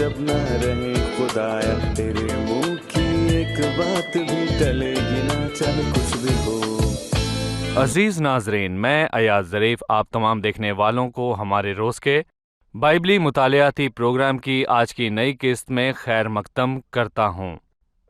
जब न रहे खुदाया, तेरे मुंह की एक बात भी टलेगी ना, चाहे कुछ भी हो। अजीज नाजरीन, मैं अयाज ज़रीफ आप तमाम देखने वालों को हमारे रोज़ के बाइबली मुतालियाती प्रोग्राम की आज की नई किस्त में खैर मकदम करता हूँ।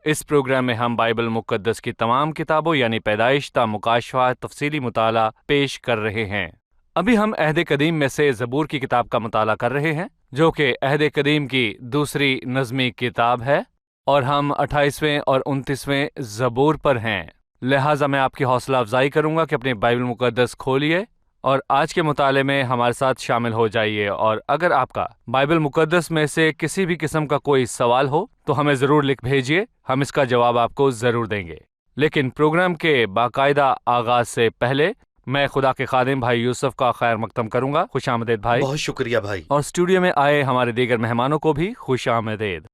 इस प्रोग्राम में हम बाइबल मुक़द्दस की तमाम किताबों यानी पैदाइश ता मुकाशफा तफसीली मुताला पेश कर रहे हैं। अभी हम अहद कदीम में से ज़बूर की किताब का मुताला कर रहे हैं, जो कि अहद कदीम की दूसरी नज़मी किताब है, और हम 28वें और 29वें ज़बूर पर हैं। लिहाजा मैं आपकी हौसला अफजाई करूंगा कि अपनी बाइबल मुक़द्दस खोलिए और आज के मुताले में हमारे साथ शामिल हो जाइए। और अगर आपका बाइबल मुक़द्दस में से किसी भी किस्म का कोई सवाल हो तो हमें ज़रूर लिख भेजिए, हम इसका जवाब आपको ज़रूर देंगे। लेकिन प्रोग्राम के बाकायदा आगाज से पहले मैं खुदा के खादिम भाई यूसुफ का खैर मकदम करूंगा। खुश आमदेद भाई। बहुत शुक्रिया भाई। और स्टूडियो में आए हमारे दीगर मेहमानों को भी खुश आमदेद।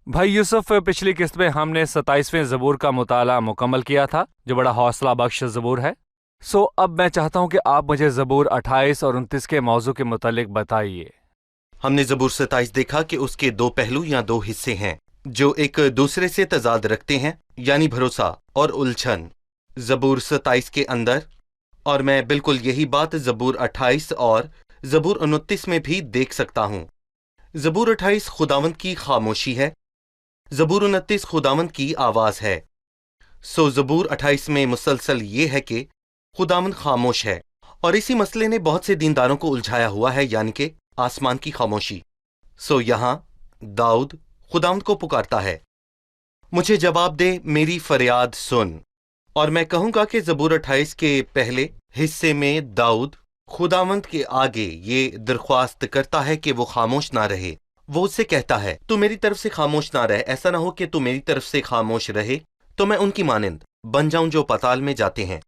भाई यूसुफ, पिछली किस्त में हमने 27वें ज़बूर का मुताला मुकम्मल किया था, जो बड़ा हौसला बख्श ज़बूर है। अब मैं चाहता हूं कि आप मुझे ज़बूर 28 और 29 के मौजू के मुतालिक बताइए। हमने ज़बूर 27 देखा कि उसके दो पहलू या दो हिस्से हैं जो एक दूसरे से तजाद रखते हैं, यानी भरोसा और उलझन। ज़बूर 27 के अंदर, और मैं बिल्कुल यही बात ज़बूर 28 और ज़बूर 29 में भी देख सकता हूं। ज़बूर 28 खुदावंद की खामोशी है, ज़बूर 29 खुदावंद की आवाज है। ज़बूर 28 में मुसलसल ये है कि खुदावंद खामोश है, और इसी मसले ने बहुत से दीनदारों को उलझाया हुआ है, यानी कि आसमान की खामोशी। यहाँ दाऊद खुदावंद को पुकारता है, मुझे जवाब दे, मेरी फरियाद सुन। और मैं कहूंगा कि ज़बूर 28 के पहले हिस्से में दाऊद खुदावंद के आगे ये दरख्वास्त करता है कि वो खामोश ना रहे। वो उससे कहता है, तू मेरी तरफ से खामोश ना रहे, ऐसा ना हो कि तू मेरी तरफ से खामोश रहे तो मैं उनकी मानिंद बन जाऊं जो पाताल में जाते हैं।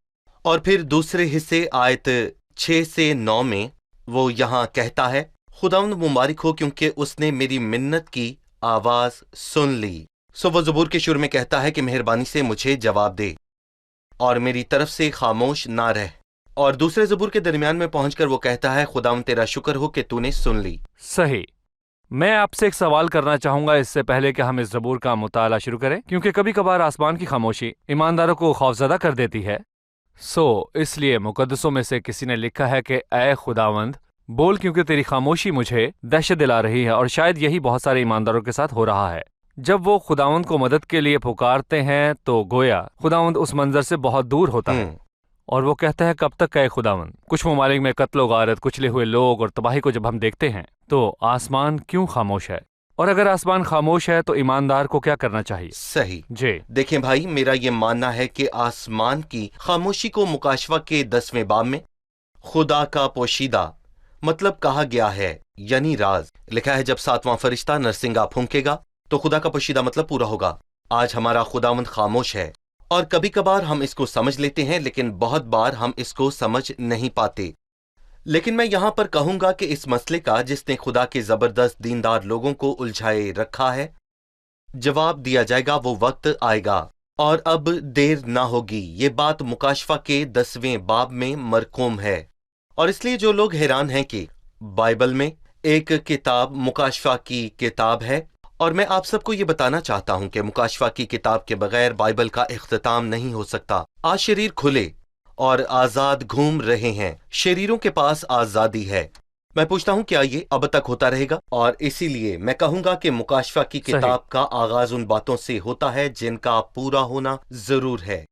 और फिर दूसरे हिस्से आयत 6 से 9 में वो यहाँ कहता है, खुदावंद मुबारक हो क्योंकि उसने मेरी मिन्नत की आवाज सुन ली। वो ज़बूर के शुरू में कहता है कि मेहरबानी से मुझे जवाब दे और मेरी तरफ से खामोश ना रह। और दूसरे ज़बूर के दरमियान में पहुंचकर वो कहता है, खुदावंद तेरा शुक्र हो कि तूने सुन ली। सही। मैं आपसे एक सवाल करना चाहूंगा इससे पहले कि हम इस ज़बूर का मुताला शुरू करें, क्योंकि कभी कभार आसमान की खामोशी ईमानदारों को खौफजदा कर देती है। इसलिए मुकद्दसों में से किसी ने लिखा है कि ऐ खुदावंद बोल, क्योंकि तेरी खामोशी मुझे दहशत दिला रही है। और शायद यही बहुत सारे ईमानदारों के साथ हो रहा है। जब वो खुदावंद को मदद के लिए पुकारते हैं तो गोया खुदावंद उस मंजर से बहुत दूर होता है, और वो कहता है, कब तक है खुदावंद। कुछ ममालिक में कत्ल गारत, कुचले हुए लोग और तबाही को जब हम देखते हैं तो आसमान क्यों खामोश है? और अगर आसमान खामोश है तो ईमानदार को क्या करना चाहिए? सही जी देखें भाई, मेरा ये मानना है कि आसमान की खामोशी को मुकाशवा के 10वें बाब में खुदा का पोशीदा मतलब कहा गया है, यानी राज। लिखा है, जब 7वां फरिश्ता नरसिंगा फूंकेगा तो खुदा का पोशीदा मतलब पूरा होगा। आज हमारा खुदावंद खामोश है, और कभी कभार हम इसको समझ लेते हैं, लेकिन बहुत बार हम इसको समझ नहीं पाते। लेकिन मैं यहां पर कहूंगा कि इस मसले का जिसने खुदा के जबरदस्त दीनदार लोगों को उलझाए रखा है, जवाब दिया जाएगा। वो वक्त आएगा और अब देर ना होगी। ये बात मुकाशफा के 10वें बाब में मरकूम है। और इसलिए जो लोग हैरान हैं कि बाइबल में एक किताब मुकाशफा की किताब है, और मैं आप सबको ये बताना चाहता हूं कि मुकाशफा की किताब के बगैर बाइबल का इख्तिताम नहीं हो सकता। आज शरीर खुले और आजाद घूम रहे हैं, शरीरों के पास आजादी है। मैं पूछता हूं, क्या ये अब तक होता रहेगा? और इसीलिए मैं कहूंगा कि मुकाशफा की किताब का आगाज उन बातों से होता है जिनका पूरा होना जरूर है।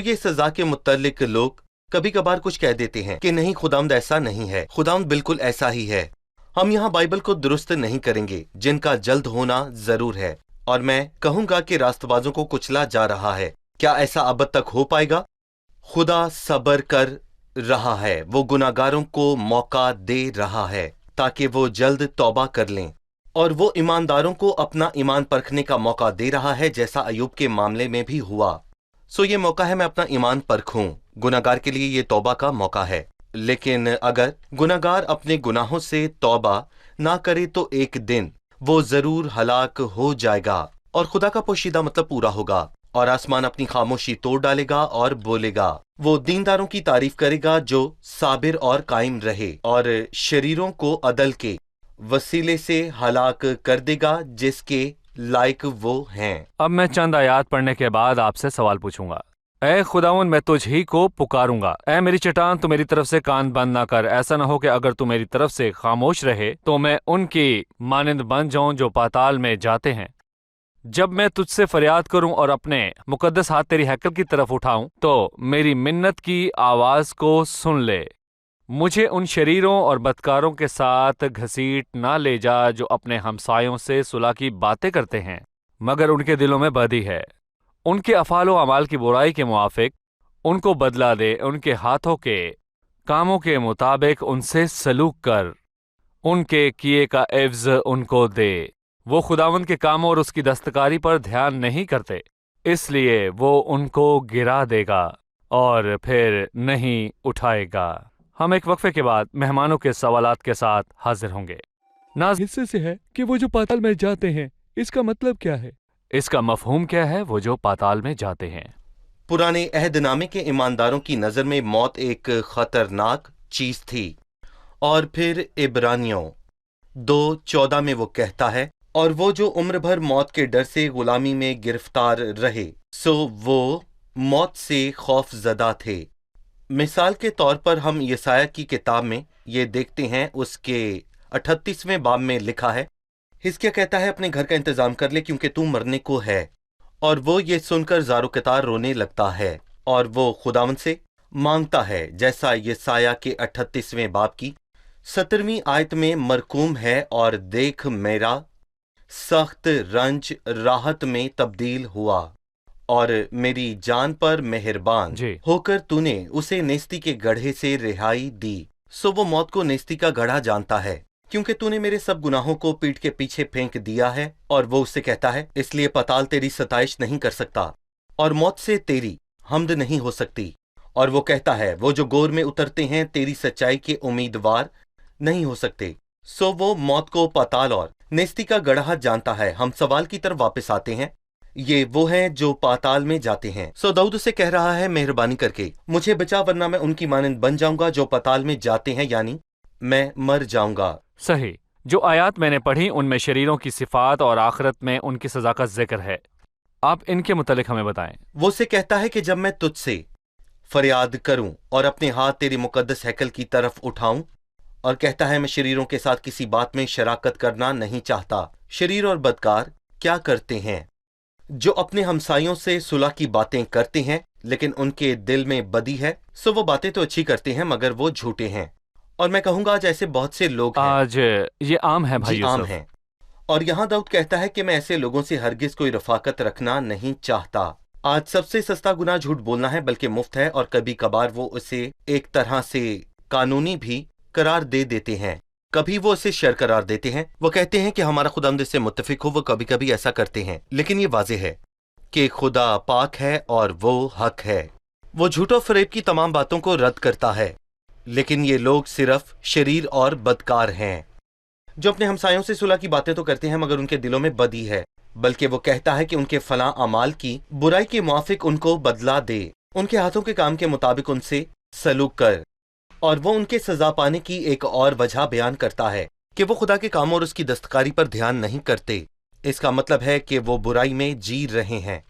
ये सजा के मुतल्लिक लोग कभी कभार कुछ कह देते हैं कि नहीं, खुदावंद ऐसा नहीं है। खुदावंद बिल्कुल ऐसा ही है। हम यहाँ बाइबल को दुरुस्त नहीं करेंगे, जिनका जल्द होना जरूर है। और मैं कहूंगा कि रास्तबाजों को कुचला जा रहा है। क्या ऐसा अब तक हो पाएगा? खुदा सब्र कर रहा है, वो गुनाहगारों को मौका दे रहा है ताकि वो जल्द तौबा कर लें, और वो ईमानदारों को अपना ईमान परखने का मौका दे रहा है, जैसा अय्यूब के मामले में भी हुआ। ये मौका है मैं अपना ईमान परखूं। गुनाहगार के लिए ये तौबा का मौका है। लेकिन अगर गुनाहगार अपने गुनाहों से तौबा ना करे तो एक दिन वो जरूर हलाक हो जाएगा, और खुदा का पोशीदा मतलब पूरा होगा, और आसमान अपनी खामोशी तोड़ डालेगा और बोलेगा। वो दीनदारों की तारीफ करेगा जो साबिर और कायम रहे, और शरीरों को अदल के वसीले से हलाक कर देगा जिसके लायक वो हैं। अब मैं चंद आयात पढ़ने के बाद आपसे सवाल पूछूंगा। ऐ खुदावन, मैं तुझ ही को पुकारूंगा। ऐ मेरी चट्टान, तू मेरी तरफ से कान बंद ना कर। ऐसा ना हो कि अगर तू मेरी तरफ से खामोश रहे तो मैं उनकी मानिंद बन जाऊं जो पाताल में जाते हैं। जब मैं तुझसे फरियाद करूं और अपने मुकद्दस हाथ तेरी हैकल की तरफ उठाऊं तो मेरी मिन्नत की आवाज को सुन ले। मुझे उन शरीरों और बदकारों के साथ घसीट ना ले जा जो अपने हमसायों से सुलह की बातें करते हैं मगर उनके दिलों में बदी है। उनके अफाल व अमाल की बुराई के मुआफिक उनको बदला दे। उनके हाथों के कामों के मुताबिक उनसे सलूक कर। उनके किए का एवज उनको दे। वो खुदावंद के कामों और उसकी दस्तकारी पर ध्यान नहीं करते, इसलिए वो उनको गिरा देगा और फिर नहीं उठाएगा। हम एक वक्फे के बाद मेहमानों के सवालात के साथ हाजिर होंगे। नाज़ हिस्से से है कि वो जो पाताल में जाते हैं, इसका मतलब क्या है? इसका मफहूम क्या है? वो जो पाताल में जाते हैं। पुराने अहदनामे के ईमानदारों की नजर में मौत एक खतरनाक चीज थी। और फिर इब्रानियों 2:14 में वो कहता है, और वो जो उम्र भर मौत के डर से गुलामी में गिरफ्तार रहे सो वो मौत से खौफ ज़दा थे। मिसाल के तौर पर हम यसाया की किताब में ये देखते हैं, उसके 38वें बाब में लिखा है, हिजकिय्याह कहता है अपने घर का इंतजाम कर ले क्योंकि तू मरने को है। और वो ये सुनकर ज़ारो कतार रोने लगता है और वो खुदावंद से मांगता है, जैसा यसाया के 38वें बाब की 17वीं आयत में मरकूम है, और देख मेरा सख्त रंज राहत में तब्दील हुआ और मेरी जान पर मेहरबान होकर तूने उसे नेस्ती के गड्ढे से रिहाई दी। सो वो मौत को नेस्ती का गड्ढा जानता है क्योंकि तूने मेरे सब गुनाहों को पीठ के पीछे फेंक दिया है। और वो उससे कहता है, इसलिए पाताल तेरी सताइश नहीं कर सकता और मौत से तेरी हमद नहीं हो सकती। और वो कहता है, वो जो गोर में उतरते हैं तेरी सच्चाई के उम्मीदवार नहीं हो सकते। सो वो मौत को पाताल और नेस्ती का गड्ढा जानता है। हम सवाल की तरफ वापस आते हैं। ये वो हैं जो पाताल में जाते हैं। सो दाऊद उसे कह रहा है, मेहरबानी करके मुझे बचा वरना मैं उनकी मानंद बन जाऊंगा जो पाताल में जाते हैं, यानी मैं मर जाऊंगा। सही। जो आयात मैंने पढ़ी उनमें शरीरों की सिफात और आखिरत में उनकी सजा का जिक्र है। आप इनके मुतालिक हमें बताएं। वो से कहता है कि जब मैं तुझसे फरियाद करूं और अपने हाथ तेरी मुकद्दस हैकल की तरफ उठाऊं, और कहता है मैं शरीरों के साथ किसी बात में शराकत करना नहीं चाहता। शरीर और बदकार क्या करते हैं? जो अपने हमसायों से सुलह की बातें करते हैं लेकिन उनके दिल में बदी है। सो वो बातें तो अच्छी करते हैं मगर वो झूठे हैं। और मैं कहूंगा आज ऐसे बहुत से लोग हैं। आज ये आम है भाई, आम है। और यहाँ दाऊद कहता है कि मैं ऐसे लोगों से हरगिज कोई रफाकत रखना नहीं चाहता। आज सबसे सस्ता गुनाह झूठ बोलना है, बल्कि मुफ्त है, और कभी कभार वो उसे एक तरह से कानूनी भी करार दे देते हैं। कभी वो इसे शर करार देते हैं। वो कहते हैं कि हमारा खुदावंद इससे मुत्तफिक हो। वो कभी कभी ऐसा करते हैं, लेकिन ये वाज़ेह है कि खुदा पाक है और वो हक है। वो झूठ और फरेब की तमाम बातों को रद्द करता है, लेकिन ये लोग सिर्फ शरीर और बदकार हैं जो अपने हमसायों से सुलह की बातें तो करते हैं मगर उनके दिलों में बदी है। बल्कि वो कहता है कि उनके फलां अमाल की बुराई के मुआफिक उनको बदला दे, उनके हाथों के काम के मुताबिक उनसे सलूक कर। और वो उनके सजा पाने की एक और वजह बयान करता है कि वो खुदा के काम और उसकी दस्तकारी पर ध्यान नहीं करते। इसका मतलब है कि वो बुराई में जी रहे हैं,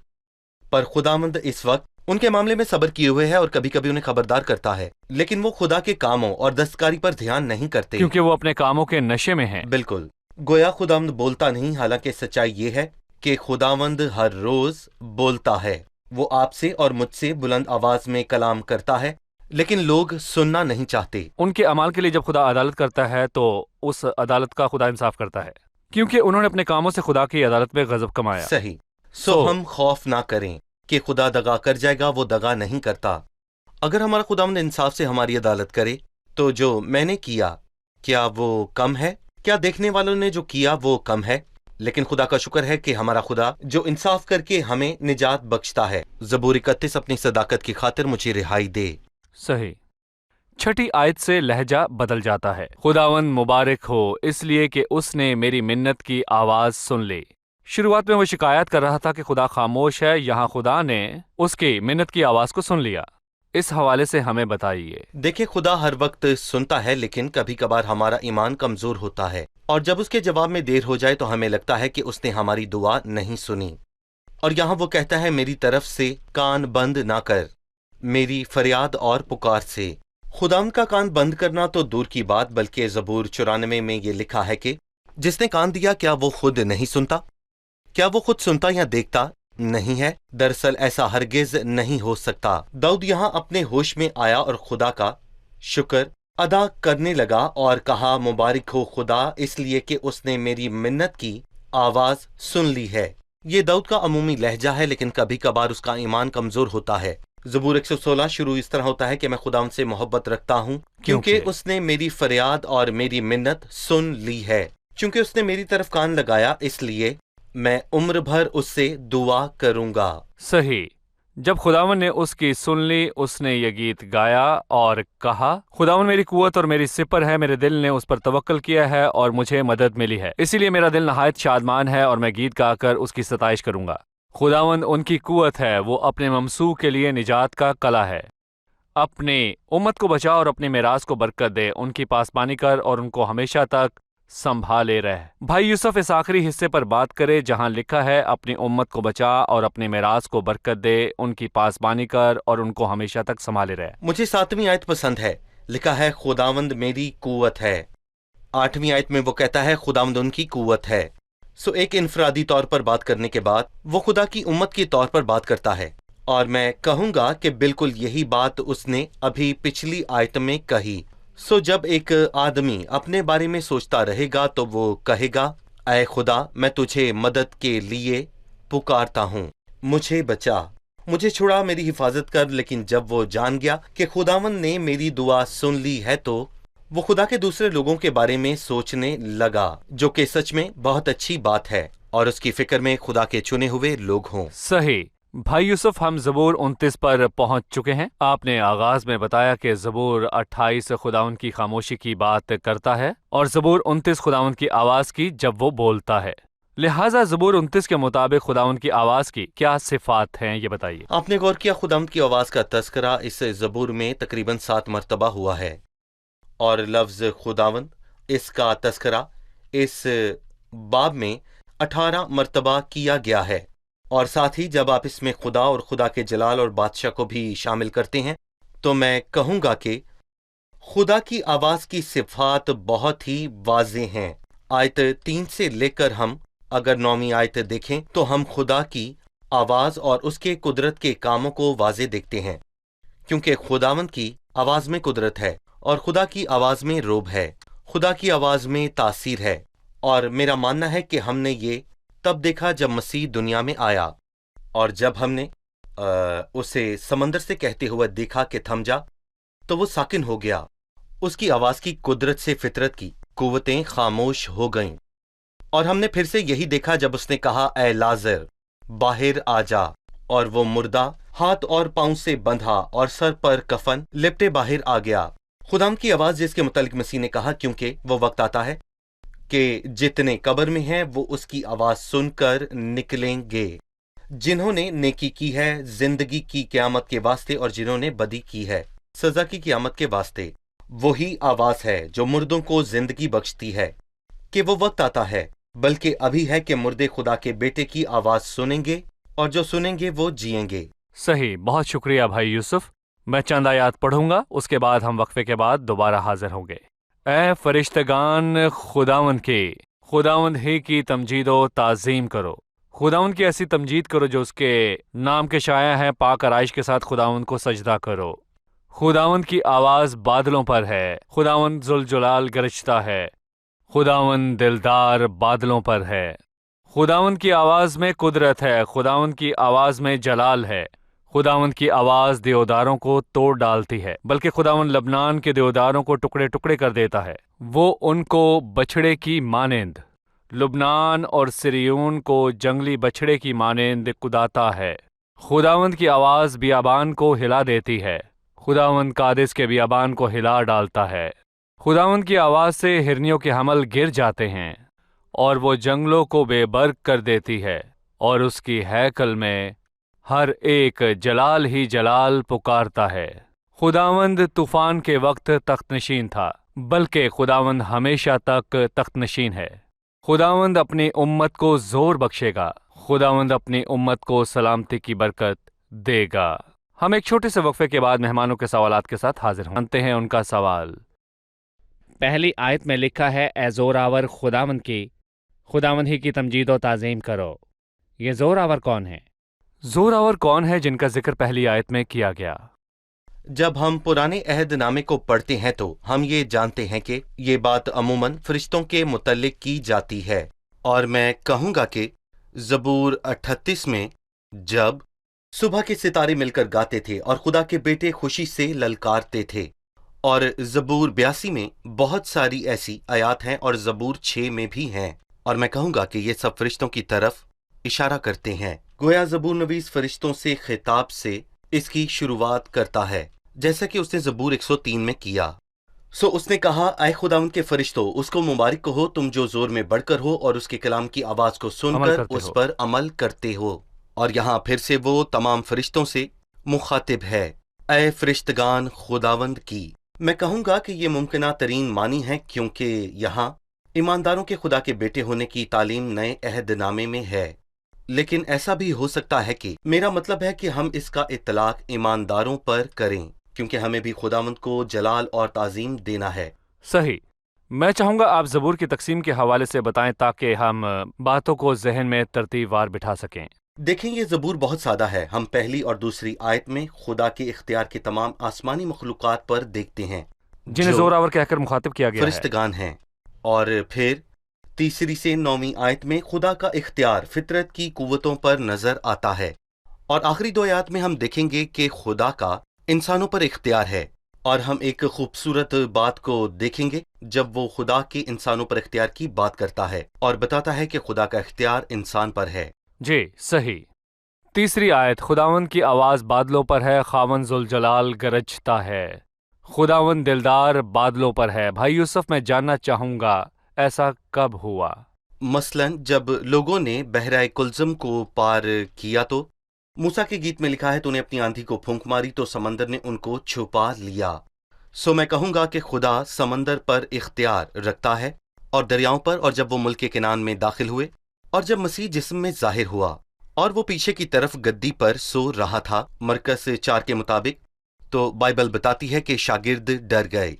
पर खुदावंद इस वक्त उनके मामले में सब्र किए हुए है और कभी कभी उन्हें खबरदार करता है, लेकिन वो खुदा के कामों और दस्तकारी पर ध्यान नहीं करते क्योंकि वो अपने कामों के नशे में हैं। बिल्कुल। गोया खुदावंद बोलता नहीं, हालांकि सच्चाई ये है कि खुदावंद हर रोज बोलता है। वो आपसे और मुझसे बुलंद आवाज में कलाम करता है, लेकिन लोग सुनना नहीं चाहते। उनके अमाल के लिए जब खुदा अदालत करता है तो उस अदालत का खुदा इंसाफ करता है, क्योंकि उन्होंने अपने कामों से खुदा की अदालत में गजब कमाया। सही। सो हम खौफ ना करें कि खुदा दगा कर जाएगा। वो दगा नहीं करता। अगर हमारा खुदावंद इंसाफ से हमारी अदालत करे तो जो मैंने किया क्या वो कम है? क्या देखने वालों ने जो किया वो कम है? लेकिन खुदा का शुक्र है कि हमारा खुदा जो इंसाफ करके हमें निजात बख्शता है। ज़बूर 31 अपनी सदाकत की खातिर मुझे रिहाई दे। सही। 6ठी आयत से लहजा बदल जाता है। खुदावंद मुबारक हो इसलिए कि उसने मेरी मिन्नत की आवाज सुन ली। शुरुआत में वो शिकायत कर रहा था कि खुदा खामोश है, यहाँ खुदा ने उसकी मिन्नत की आवाज को सुन लिया। इस हवाले से हमें बताइए। देखिए, खुदा हर वक्त सुनता है, लेकिन कभी कभार हमारा ईमान कमजोर होता है। اور جب اس کے جواب میں دیر ہو جائے تو ہمیں لگتا ہے کہ اس نے ہماری دعا نہیں سنی۔ اور یہاں وہ کہتا ہے میری طرف سے کان بند نہ کر میری فریاد اور پکار سے۔ خداوند کا کان بند کرنا تو دور کی بات، بلکہ زبور 94 میں یہ لکھا ہے کہ جس نے کان دیا کیا وہ خود نہیں سنتا؟ کیا وہ خود سنتا یا دیکھتا نہیں ہے؟ دراصل ایسا ہرگز نہیں ہو سکتا۔ داؤد یہاں اپنے ہوش میں آیا اور خدا کا شکر ادا کرنے لگا اور کہا مبارک ہو خدا، اس لیے کہ اس نے میری منت کی آواز سن لی ہے۔ یہ داؤد کا عمومی لہجہ ہے، لیکن کبھی کبھار اس کا ایمان کمزور ہوتا ہے۔ زبور 116 شروع اس طرح ہوتا ہے کہ میں خداوند سے محبت رکھتا ہوں کیونکہ اس نے میری فریاد اور میری منت سن لی ہے۔ چونکہ اس نے میری طرف کان لگایا، اس لیے میں عمر بھر اس سے دعا کروں گا۔ صحیح۔ جب خداوند نے اس کی سن لی، اس نے یہ گیت گایا اور کہا خداوند میری قوت اور میری سپر ہے، میرے دل نے اس پر توکل کیا ہے اور مجھے مدد ملی ہے، اسی لیے میرا دل نہایت شادمان ہے اور میں گیت گا کر اس کی ستائش کروں گا۔ خداوند ان کی قوت ہے، وہ اپنے ممسوح کے لیے نجات کا قلعہ ہے۔ اپنے امت کو بچا اور اپنے میراث کو برکت دے، ان کی پاسبانی کر اور ان کو ہمیشہ تک سنبھالے رہ۔ بھائی یوسف اس آخری حصے پر بات کرے جہاں لکھا ہے اپنی امت کو بچا اور اپنے میراث کو برکت دے، ان کی پاسبانی کر اور ان کو ہمیشہ تک سنبھالے رہ۔ مجھے 7ویں آیت پسند ہے، لکھا ہے خداوند میری قوت ہے۔ 8ویں آیت میں وہ کہتا ہے خداوند ان کی قوت ہے۔ ایک انفرادی طور پر بات کرنے کے بعد وہ خدا کی امت کے طور پر بات کرتا ہے، اور میں کہوں گا کہ بالکل یہی بات اس نے ابھی پچھلی آیت میں کہی۔ جب ایک آدمی اپنے بارے میں سوچتا رہے گا تو وہ کہے گا اے خدا میں تجھے مدد کے لیے پکارتا ہوں، مجھے بچا، مجھے چھڑا، میری حفاظت کر۔ لیکن جب وہ جان گیا کہ خداوند نے میری دعا سن لی ہے تو وہ خدا کے دوسرے لوگوں کے بارے میں سوچنے لگا، جو کہ سچ میں بہت اچھی بات ہے، اور اس کی فکر میں خدا کے چنے ہوئے لوگ ہوں۔ صحیح۔ بھائی یوسف ہم زبور 29 پر پہنچ چکے ہیں۔ آپ نے آغاز میں بتایا کہ زبور 28 خداوند کی خاموشی کی بات کرتا ہے اور زبور 29 خداوند کی آواز کی جب وہ بولتا ہے۔ لہٰذا زبور 29 کے مطابق خداوند کی آواز کی کیا صفات ہیں یہ بتائیے۔ آپ نے غور کیا خداوند کی آواز کا تذکرہ اس زبور میں تقریباً 7 مرتبہ ہوا ہے، اور لفظ خداوند اس کا تذکرہ اس باب میں 18 مرتبہ کیا گیا ہے، اور ساتھ ہی جب آپ اس میں خدا اور خدا کے جلال اور بادشاہ کو بھی شامل کرتے ہیں تو میں کہوں گا کہ خدا کی آواز کی صفات بہت ہی واضح ہیں۔ آیت 3 سے لے کر ہم اگر 9ویں آیت دیکھیں تو ہم خدا کی آواز اور اس کے قدرت کے کاموں کو واضح دیکھتے ہیں، کیونکہ خداوند کی آواز میں قدرت ہے اور خدا کی آواز میں روب ہے، خدا کی آواز میں تاثیر ہے۔ اور میرا ماننا ہے کہ ہم نے یہ تب دیکھا جب مسیح دنیا میں آیا، اور جب ہم نے اسے سمندر سے کہتے ہوئے دیکھا کہ تھم جا تو وہ ساکن ہو گیا۔ اس کی آواز کی قدرت سے فطرت کی قوتیں خاموش ہو گئیں، اور ہم نے پھر سے یہی دیکھا جب اس نے کہا اے لازر باہر آ جا، اور وہ مردہ ہاتھ اور پاؤں سے بندھا اور سر پر کفن لپٹے باہر آ گیا۔ خداوند کی آواز جس کے متعلق مسیح نے کہا کیونکہ وہ وقت آتا ہے کہ جتنے قبر میں ہیں وہ اس کی آواز سن کر نکلیں گے، جنہوں نے نیکی کی ہے زندگی کی قیامت کے واسطے، اور جنہوں نے بدی کی ہے سزا کی قیامت کے واسطے۔ وہی آواز ہے جو مردوں کو زندگی بخشتی ہے، کہ وہ وقت آتا ہے بلکہ ابھی ہے کہ مردے خدا کے بیٹے کی آواز سنیں گے، اور جو سنیں گے وہ جئیں گے۔ صحیح، بہت شکریہ بھائی یوسف۔ میں چند آیات پڑھوں گا، اس کے بعد ہم وقفے کے بعد دوبارہ حاضر ہوں گے۔ اے فرشتگان خداوند کے، خداوند ہی کی تمجید و تعظیم کرو، خداوند کی ایسی تمجید کرو جو اس کے نام کے شائع ہے، پاک آرائش کے ساتھ خداوند کو سجدہ کرو۔ خداوند کی آواز بادلوں پر ہے، خداوند ذوالجلال گرجتا ہے، خداوند دلدار بادلوں پر ہے۔ خداوند کی آواز میں قدرت ہے، خداوند کی آواز میں جلال ہے، خداوند کی آواز دیوداروں کو توڑ ڈالتی ہے، بلکہ خداوند لبنان کے دیوداروں کو ٹکڑے ٹکڑے کر دیتا ہے۔ وہ ان کو بچھڑے کی مانند، لبنان اور سریون کو جنگلی بچھڑے کی مانند کداتا ہے۔ خداوند کی آواز بیابان کو ہلا دیتی ہے، خداوند قادس کے بیابان کو ہلا ڈالتا ہے۔ خداوند کی آواز سے ہرنیوں کے حمل گر جاتے ہیں، اور وہ جنگلوں کو بے برگ کر دیتی ہے، اور اس کی ہیکل میں ہر ایک جلال ہی جلال پکارتا ہے۔ خداوند طوفان کے وقت تخت نشین تھا، बल्कि खुदावंद हमेशा तक तख्त नशीन है। खुदावंद अपनी उम्मत को जोर बख्शेगा। खुदावंद अपनी उम्मत को सलामती की बरकत देगा। हम एक छोटे से वक्फे के बाद मेहमानों के सवालात के साथ हाजिर हों। जानते हैं उनका सवाल। पहली आयत में लिखा है, ए जोरावर खुदावंद ही की तमजीद और ताज़ीम करो। ये जोरावर कौन है? जोरावर कौन है जिनका जिक्र पहली आयत में किया गया? जब हम पुराने अहद नामे को पढ़ते हैं तो हम ये जानते हैं कि ये बात अमूमन फरिश्तों के मुतल्लिक की जाती है, और मैं कहूँगा कि ज़बूर 38 में जब सुबह के सितारे मिलकर गाते थे और खुदा के बेटे खुशी से ललकारते थे, और ज़बूर 82 में बहुत सारी ऐसी आयात हैं, और ज़बूर 6 में भी हैं, और मैं कहूँगा कि ये सब फरिश्तों की तरफ इशारा करते हैं। गोया ज़बूर नवीस फरिश्तों से खिताब से इसकी शुरुआत करता है, जैसा कि उसने ज़बूर 103 में किया। सो उसने कहा, ऐ खुदावंद के फरिश्तों, उसको मुबारक हो तुम जो जोर में बढ़कर हो और उसके कलाम की आवाज को सुनकर उस पर अमल करते हो। और यहाँ फिर से वो तमाम फरिश्तों से मुखातिब है, ऐ फरिश्तगान खुदावंद की। मैं कहूँगा कि ये मुमकिना तरीन मानी है, क्योंकि यहाँ ईमानदारों के खुदा के बेटे होने की तालीम नए अहदनामे में है। लेकिन ऐसा भी हो सकता है कि मेरा मतलब है कि हम इसका इतलाक ईमानदारों पर करें, क्योंकि हमें भी खुदावंद को जलाल और ताज़ीम देना है। सही। मैं चाहूँगा आप ज़बूर की तकसीम के हवाले से बताएं ताकि हम बातों को जहन में तरतीबवार बिठा सकें। देखें, ये ज़बूर बहुत सादा है। हम पहली और दूसरी आयत में खुदा के इख्तियार के तमाम आसमानी मखलूक़ात पर देखते हैं जिन्हें जोरावर कहकर मुखातिब किया गया है, फरिश्तगान हैं। और फिर तीसरी से 9वीं आयत में खुदा का इख्तियार फितरत की कुव्वतों पर नजर आता है। और आखिरी 2 आयत में हम देखेंगे कि खुदा का इंसानों पर इख्तियार है। और हम एक खूबसूरत बात को देखेंगे जब वो खुदा के इंसानों पर इख्तियार की बात करता है और बताता है कि खुदा का इख्तियार इंसान पर है। जी सही। तीसरी आयत, खुदावंद की आवाज़ बादलों पर है, खावन जुल जलाल गरजता है। खुदावंद दिलदार बादलों पर है। भाई यूसुफ, मैं जानना चाहूँगा ऐसा कब हुआ? मसलन जब लोगों ने बहराए कुलज़म को पार किया तो मूसा के गीत में लिखा है, तूने अपनी आंधी को फूंक मारी तो समंदर ने उनको छुपा लिया। सो मैं कहूँगा कि खुदा समंदर पर इख्तियार रखता है और दरियाओं पर। और जब वो मुल्क केनान में दाखिल हुए और जब मसीह जिस्म में जाहिर हुआ और वो पीछे की तरफ गद्दी पर सो रहा था, मरकस 4 के मुताबिक, तो बाइबल बताती है कि शागिर्द डर गए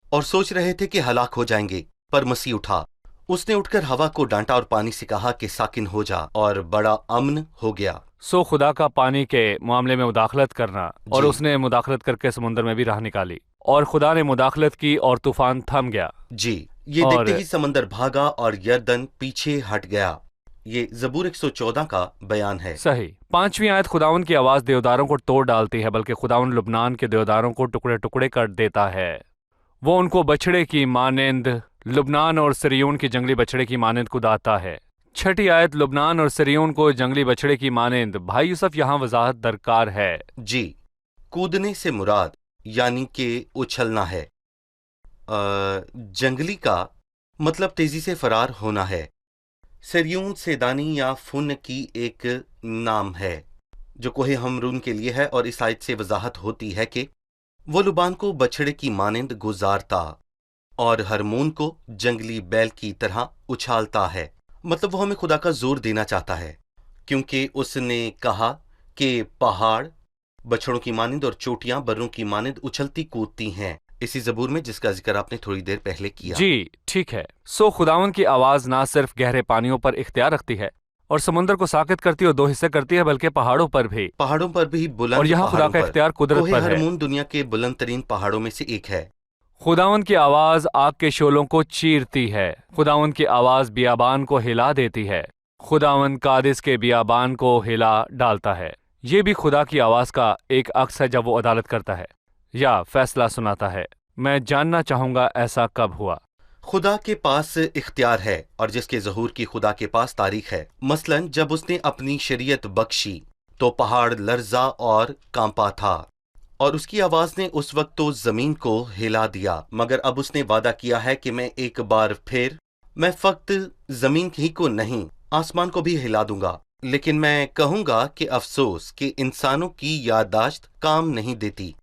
और सोच रहे थे कि हलाक हो जाएंगे। पर मसीह उठा, उसने उठकर हवा को डांटा और पानी से कहा कि साकिन हो जा, और बड़ा अमन हो गया। सो खुदा का पानी के मामले में मुदाखलत करना, और उसने मुदाखलत करके समुद्र में भी राह निकाली, और खुदा ने मुदाखलत की और तूफान थम गया। जी, ये देखते ही समंदर भागा और यरदन पीछे हट गया। ये ज़बूर 114 का बयान है। सही। 5वीं आयत, खुदावन की आवाज़ देवदारों को तोड़ डालती है, बल्कि खुदावन लुबनान के देवदारों को टुकड़े टुकड़े कर देता है। वो उनको बछड़े की मानंद, लुबनान और सिरियोन की जंगली बछड़े की मानंद कुदाता है। 6ठी आयत, लुबनान और सिरियोन को जंगली बछड़े की मानंद। भाई यूसुफ, यहाँ वजाहत दरकार है। जी, कूदने से मुराद यानी कि उछलना है। जंगली का मतलब तेजी से फरार होना है। सिरियोन सेदानी या फुन की एक नाम है जो कोहे हमरून के लिए है, और इस आयत से वजाहत होती है कि वो लुबान को बछड़े की मानंद गुजारता और हरमोन को जंगली बैल की तरह उछालता है। मतलब वो हमें खुदा का जोर देना चाहता है, क्योंकि उसने कहा कि पहाड़ बछड़ों की मानंद और चोटियां बर्रों की मानंद उछलती कूदती हैं, इसी ज़बूर में जिसका जिक्र आपने थोड़ी देर पहले किया। जी ठीक है। सो खुदावन की आवाज़ ना सिर्फ गहरे पानियों पर इख्तियार रखती है और समुद्र को साकित करती है और 2 हिस्से करती है, बल्कि पहाड़ों पर भी बुलंद। और यहाँ खुदा का इख्तियार कुदरत पर है। हरमोन दुनिया के बुलंद तरीन पहाड़ों में से एक है। खुदावन की आवाज़ आग के शोलों को चीरती है। खुदावन की आवाज़ बियाबान को हिला देती है। खुदावन कादिस के बियाबान को हिला डालता है। ये भी खुदा की आवाज़ का एक अक्स है जब वो अदालत करता है या फैसला सुनाता है। मैं जानना चाहूँगा ऐसा कब हुआ? खुदा के पास इख्तियार है और जिसके ज़हूर की खुदा के पास तारीख है। मसलन जब उसने अपनी शरीयत बख्शी तो पहाड़ लर्जा और कांपा था और उसकी आवाज़ ने उस वक्त तो ज़मीन को हिला दिया, मगर अब उसने वादा किया है कि मैं एक बार फिर मैं फक्त ज़मीन ही को नहीं आसमान को भी हिला दूंगा। लेकिन मैं कहूँगा कि अफसोस कि इंसानों की याददाश्त काम नहीं देती।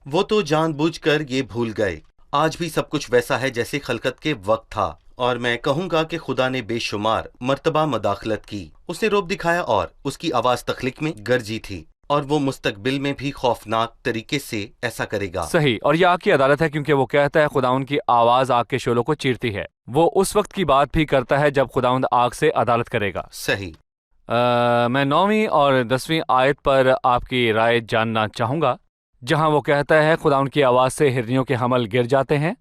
वो तो जानबूझकर ये भूल गए। آج بھی سب کچھ ویسا ہے جیسے خلقت کے وقت تھا، اور میں کہوں گا کہ خدا نے بے شمار مرتبہ مداخلت کی، اس نے روب دکھایا اور اس کی آواز تخلیق میں گرجی تھی، اور وہ مستقبل میں بھی خوفناک طریقے سے ایسا کرے گا۔ صحیح، اور یہ آگ کی عدالت ہے کیونکہ وہ کہتا ہے خداوند کی آواز آگ کے شعلوں کو چیرتی ہے۔ وہ اس وقت کی بات بھی کرتا ہے جب خداوند آگ سے عدالت کرے گا۔ صحیح۔ میں 9ویں اور 10ویں آیت پر آپ کی رائے جاننا چاہوں گا، جہاں وہ کہتا ہے خداوند کی آواز سے ہرنیوں کے حمل گر جاتے ہیں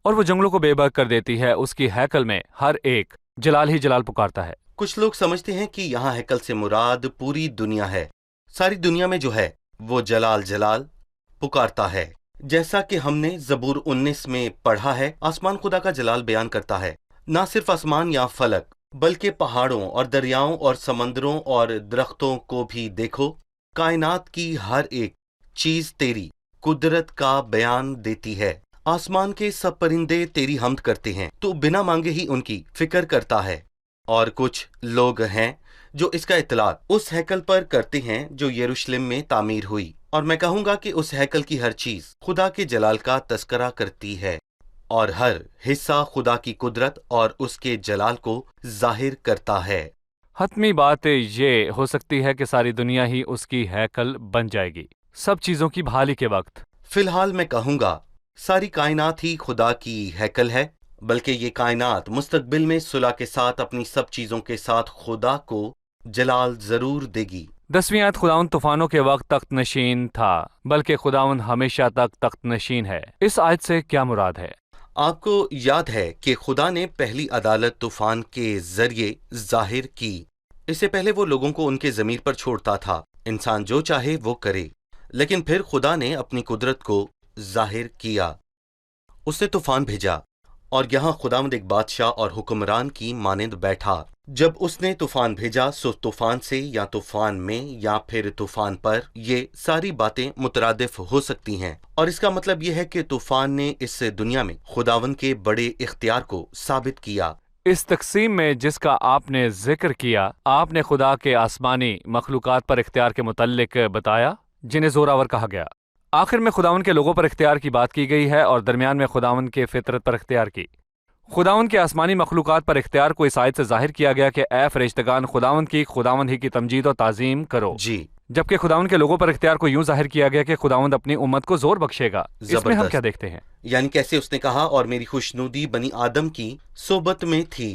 اور وہ جنگلوں کو بے بک کر دیتی ہے، اس کی ہیکل میں ہر ایک جلال ہی جلال پکارتا ہے۔ کچھ لوگ سمجھتے ہیں کہ یہاں ہیکل سے مراد پوری دنیا ہے، ساری دنیا میں جو ہے وہ جلال جلال پکارتا ہے۔ جیسا کہ ہم نے زبور 19 میں پڑھا ہے، آسمان خدا کا جلال بیان کرتا ہے۔ نہ صرف آسمان یا فلک، بلکہ پہاڑوں اور دریاؤں اور سمندروں اور درختوں کو بھی دیکھو، کائنات کی ہر ایک چیز تیری قدرت کا بیان دیتی ہے۔ آسمان کے سب پرندے تیری حمد کرتے ہیں، تو بنا مانگے ہی ان کی فکر کرتا ہے۔ اور کچھ لوگ ہیں جو اس کا اطلاق اس ہیکل پر کرتے ہیں جو یروشلم میں تعمیر ہوئی، اور میں کہوں گا کہ اس ہیکل کی ہر چیز خدا کے جلال کا تذکرہ کرتی ہے، اور ہر حصہ خدا کی قدرت اور اس کے جلال کو ظاہر کرتا ہے۔ حتمی بات یہ ہو سکتی ہے کہ ساری دنیا ہی اس کی ہیکل بن جائے گی سب چیزوں کی بحالی کے وقت۔ فی الحال میں کہوں گا ساری کائنات ہی خدا کی ہیکل ہے، بلکہ یہ کائنات مستقبل میں صلح کے ساتھ اپنی سب چیزوں کے ساتھ خدا کو جلال ضرور دے گی۔ 10ویں آیت، خداوند طوفانوں کے وقت تخت نشین تھا، بلکہ خداوند ہمیشہ تک تخت نشین ہے۔ اس آیت سے کیا مراد ہے؟ آپ کو یاد ہے کہ خدا نے پہلی عدالت طوفان کے ذریعے ظاہر کی۔ اس سے پہلے وہ لوگوں کو ان کے ضمیر پر چھوڑتا تھا، انسان جو چاہے وہ کرے، لیکن پھر خدا نے اپنی قدرت کو ظاہر کیا، اس نے طوفان بھیجا، اور یہاں خداوند ایک بادشاہ اور حکمران کی مانند بیٹھا۔ جب اس نے طوفان بھیجا، سو طوفان سے یا طوفان میں یا پھر طوفان پر، یہ ساری باتیں مترادف ہو سکتی ہیں، اور اس کا مطلب یہ ہے کہ طوفان نے اس دنیا میں خداوند کے بڑے اختیار کو ثابت کیا۔ اس تقسیم میں جس کا آپ نے ذکر کیا، آپ نے خدا کے آسمانی مخلوقات پر اختیار کے متعلق بتایا جنہیں زوراور کہا گیا۔ آخر میں خداوند کے لوگوں پر اختیار کی بات کی گئی ہے، اور درمیان میں خداوند کے فطرت پر اختیار کی۔ خداوند کے آسمانی مخلوقات پر اختیار کو اس آیت سے ظاہر کیا گیا کہ اے فرشتگان خداوند ہی کی تمجید و تعظیم کرو، جی، جبکہ خداوند کے لوگوں پر اختیار کو یوں ظاہر کیا گیا کہ خداوند اپنی امت کو زور بخشے گا۔ اس میں ہم زبردست۔ کیا دیکھتے ہیں؟ یعنی کیسے اس نے کہا اور میری خوشنودی بنی آدم کی صحبت میں تھی۔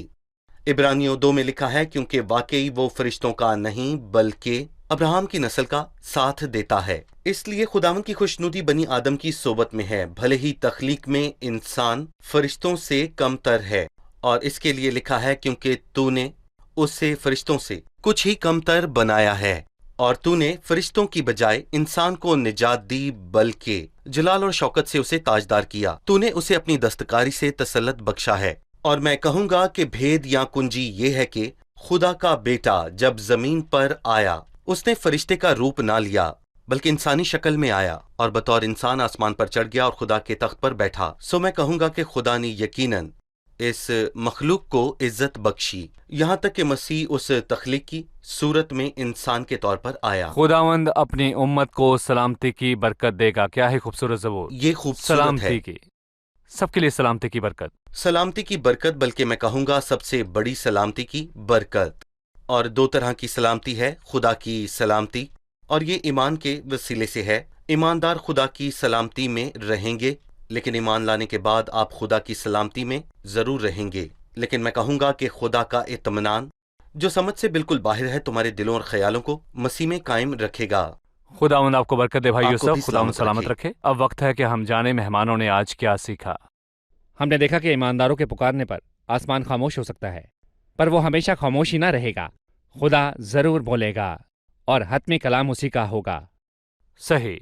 عبرانیوں 2 میں لکھا ہے کیونکہ واقعی وہ فرشتوں کا نہیں بلکہ ابراہم کی نسل کا ساتھ دیتا ہے، اس لیے خداوند کی خوشنودی بنی آدم کی صحبت میں ہے، بھلے ہی تخلیق میں انسان فرشتوں سے کم تر ہے، اور اس کے لیے لکھا ہے کیونکہ تو نے اسے فرشتوں سے کچھ ہی کم تر بنایا ہے، اور تو نے فرشتوں کی بجائے انسان کو نجات دی، بلکہ جلال اور شوکت سے اسے تاجدار کیا۔ تو نے اسے اپنی دستکاری سے تسلط بخشا ہے۔ اور میں کہوں گا کہ بھید یا کنجی یہ ہے کہ خدا کا بیٹا جب زمین پر آیا، اس نے فرشتے کا روپ نہ لیا بلکہ انسانی شکل میں آیا، اور بطور انسان آسمان پر چڑھ گیا اور خدا کے تخت پر بیٹھا۔ سو میں کہوں گا کہ خدا نے یقیناً اس مخلوق کو عزت بخشی، یہاں تک کہ مسیح اس تخلیق کی صورت میں انسان کے طور پر آیا۔ خداوند اپنی امت کو سلامتی کی برکت دے گا۔ کیا ہے خوبصورت زبور! یہ خوبصورت ہے، سلامتی کی، سب کے لیے سلامتی کی برکت۔ سلامتی کی برکت، بلکہ میں کہوں گا سب سے بڑی سلامتی کی برکت۔ اور 2 طرح کی سلامتی ہے، خدا کی سلامتی، اور یہ ایمان کے وسیلے سے ہے۔ ایماندار خدا کی سلامتی میں رہیں گے، لیکن ایمان لانے کے بعد آپ خدا کی سلامتی میں ضرور رہیں گے۔ لیکن میں کہوں گا کہ خدا کا اطمینان جو سمجھ سے بالکل باہر ہے تمہارے دلوں اور خیالوں کو مسیح میں قائم رکھے گا۔ خداوند آپ کو برکت دے بھائی آپ کو بھی یوسف، خداوند سلامت رکھے۔ اب وقت ہے کہ ہم جانیں مہمانوں نے آج کیا سیکھا۔ ہم نے دیکھا کہ ایمانداروں کے پکارنے پر آسمان خاموش ہو سکتا ہے، پر وہ ہمیشہ خاموش ہی نہ رہے گا، خدا ضرور بولے گا، اور حتمی کلام اسی کا ہوگا۔ صحیح،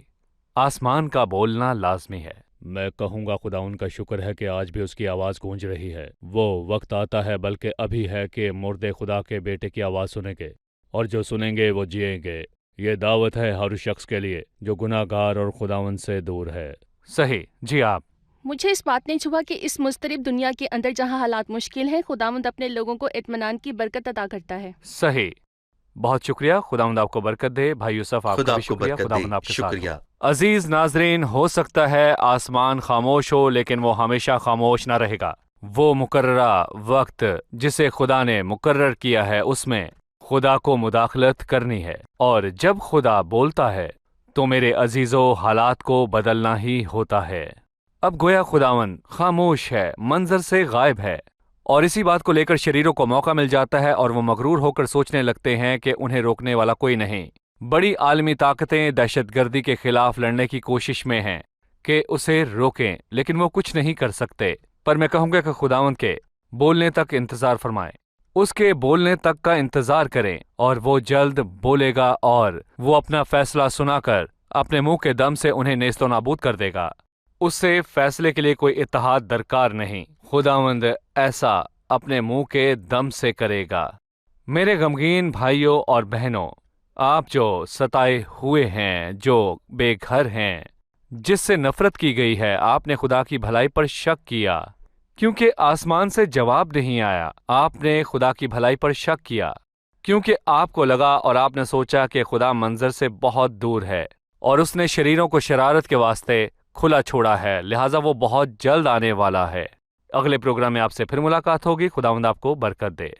آسمان کا بولنا لازمی ہے۔ میں کہوں گا خدا ان کا شکر ہے کہ آج بھی اس کی آواز گونج رہی ہے۔ وہ وقت آتا ہے، بلکہ ابھی ہے، کہ مردے خدا کے بیٹے کی آواز سنیں گے، اور جو سنیں گے وہ جئیں گے۔ یہ دعوت ہے ہر شخص کے لیے جو گناہ گار اور خداوند سے دور ہے۔ صحیح، جی آپ۔ مجھے اس بات نے چھوا کہ اس مضطرب دنیا کے اندر جہاں حالات مشکل ہیں، خداوند اپنے لوگوں کو اطمینان کی برکت عطا کرتا ہے۔ صحیح، بہت شکریہ۔ خداوند آپ کو برکت دے بھائی یوسف، آپ خدا کا بھی آپ کو شکریہ۔ برکت خداوند دے، آپ کے ساتھ ہو۔ شکریہ۔ अजीज नाजरीन, हो सकता है आसमान खामोश हो, लेकिन वो हमेशा खामोश ना रहेगा। वो मुकर्ररा वक्त जिसे खुदा ने मुकर्रर किया है, उसमें खुदा को मुदाखलत करनी है, और जब खुदा बोलता है तो मेरे अजीजों हालात को बदलना ही होता है। अब गोया खुदावन खामोश है, मंजर से गायब है, और इसी बात को लेकर शरीरों को मौका मिल जाता है और वो मगरूर होकर सोचने लगते हैं कि उन्हें रोकने वाला कोई नहीं। बड़ी आलमी ताकतें दहशतगर्दी के खिलाफ लड़ने की कोशिश में हैं कि उसे रोकें, लेकिन वो कुछ नहीं कर सकते। पर मैं कहूँगा कि खुदावंद के बोलने तक इंतज़ार फरमाएं, उसके बोलने तक का इंतज़ार करें, और वो जल्द बोलेगा और वो अपना फैसला सुनाकर अपने मुंह के दम से उन्हें नेस्तो नाबूद कर देगा। उससे फैसले के लिए कोई इत्तेहाद दरकार नहीं, खुदावंद ऐसा अपने मुंह के दम से करेगा। मेरे गमगीन भाइयों और बहनों, आप जो सताए हुए हैं, जो बेघर हैं, जिससे नफरत की गई है, आपने खुदा की भलाई पर शक किया क्योंकि आसमान से जवाब नहीं आया। आपने खुदा की भलाई पर शक किया क्योंकि आपको लगा और आपने सोचा कि खुदा मंजर से बहुत दूर है और उसने शरीरों को शरारत के वास्ते खुला छोड़ा है, लिहाजा वो बहुत जल्द आने वाला है। अगले प्रोग्राम में आपसे फिर मुलाकात होगी। खुदावंद आपको बरकत दे।